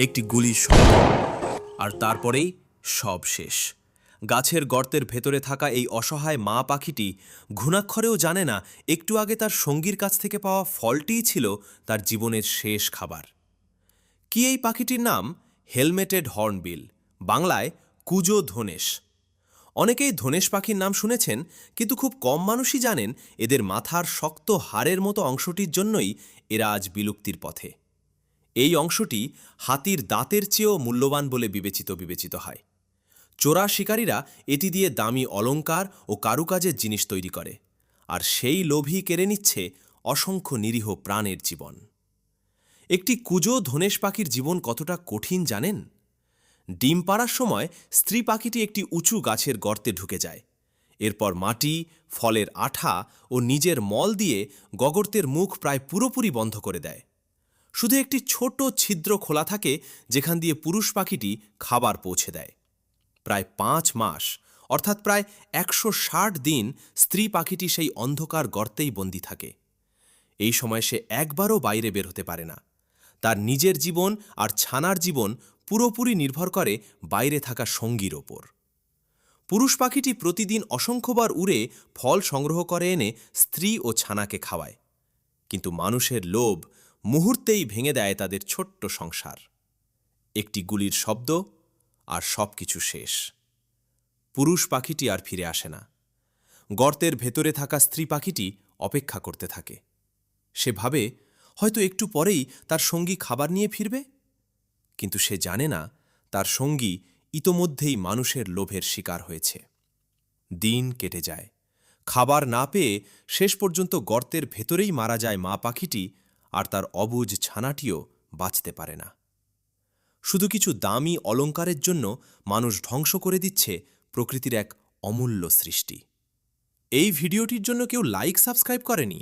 একটি গুলির শব্দ, আর তারপরেই সব শেষ। গাছের গর্তের ভেতরে থাকা এই অসহায় মা পাখিটি ঘুণাক্ষরেও জানে না একটু আগে তার সঙ্গীর কাছ থেকে পাওয়া ফলটিই ছিল তার জীবনের শেষ খাবার। কি এই পাখিটির নাম? হেলমেটেড হর্নবিল, বাংলায় কুজো ধনেশ। অনেকেই ধনেশ পাখির নাম শুনেছেন, কিন্তু খুব কম মানুষই জানেন এদের মাথার শক্ত হাড়ের মতো অংশটির জন্যই এরা আজ বিলুপ্তির পথে। এই অংশটি হাতির দাঁতের চেয়েও মূল্যবান বলে বিবেচিত হয়। চোরা শিকারীরা এটি দিয়ে দামি অলংকার ও কারুকাজের জিনিস তৈরি করে, আর সেই লোভই কেড়ে নিচ্ছে অসংখ্য নিরীহ প্রাণের জীবন। একটি কুজো ধনেশ পাখির জীবন কতটা কঠিন জানেন? ডিম পাড়ার সময় স্ত্রী পাখিটি একটি উঁচু গাছের গর্তে ঢুকে যায়। এরপর মাটি, ফলের আঠা ও নিজের মল দিয়ে গর্তের মুখ প্রায় পুরোপুরি বন্ধ করে দেয়। শুধু একটি ছোট ছিদ্র খোলা থাকে যেখান দিয়ে পুরুষ পাখিটি খাবার পৌঁছে দেয়। প্রায় 5 মাস, অর্থাৎ প্রায় 160 দিন স্ত্রী পাখিটি সেই অন্ধকার গর্তেই বন্দী থাকে। এই সময় সে একবারও বাইরে বের হতে পারে না। তার নিজের জীবন আর ছানার জীবন পুরোপুরি নির্ভর করে বাইরে থাকা সঙ্গীর ওপর। পুরুষ পাখিটি প্রতিদিন অসংখ্যবার উড়ে ফল সংগ্রহ করে এনে স্ত্রী ও ছানাকে খাওয়ায়, কিন্তু মানুষের লোভ মুহূর্তেই ভেঙে দেয় তাদের ছোট্ট সংসার। একটি গুলির শব্দ আর সবকিছু শেষ। পুরুষ পাখিটি আর ফিরে আসে না। গর্তের ভেতরে থাকা স্ত্রী পাখিটি অপেক্ষা করতে থাকে। সে ভাবে হয়তো একটু পরেই তার সঙ্গী খাবার নিয়ে ফিরবে, কিন্তু সে জানে না তার সঙ্গী ইতোমধ্যেই মানুষের লোভের শিকার হয়েছে। দিন কেটে যায়। খাবার না পেয়ে শেষ পর্যন্ত গর্তের ভেতরেই মারা যায় মা পাখিটি, আর তার অবুঝ ছানাটিও বাঁচতে পারে না। শুধু কিছু দামি অলংকারের জন্য মানুষ ধ্বংস করে দিচ্ছে প্রকৃতির এক অমূল্য সৃষ্টি। এই ভিডিওটির জন্য কেউ লাইক সাবস্ক্রাইব করেনি।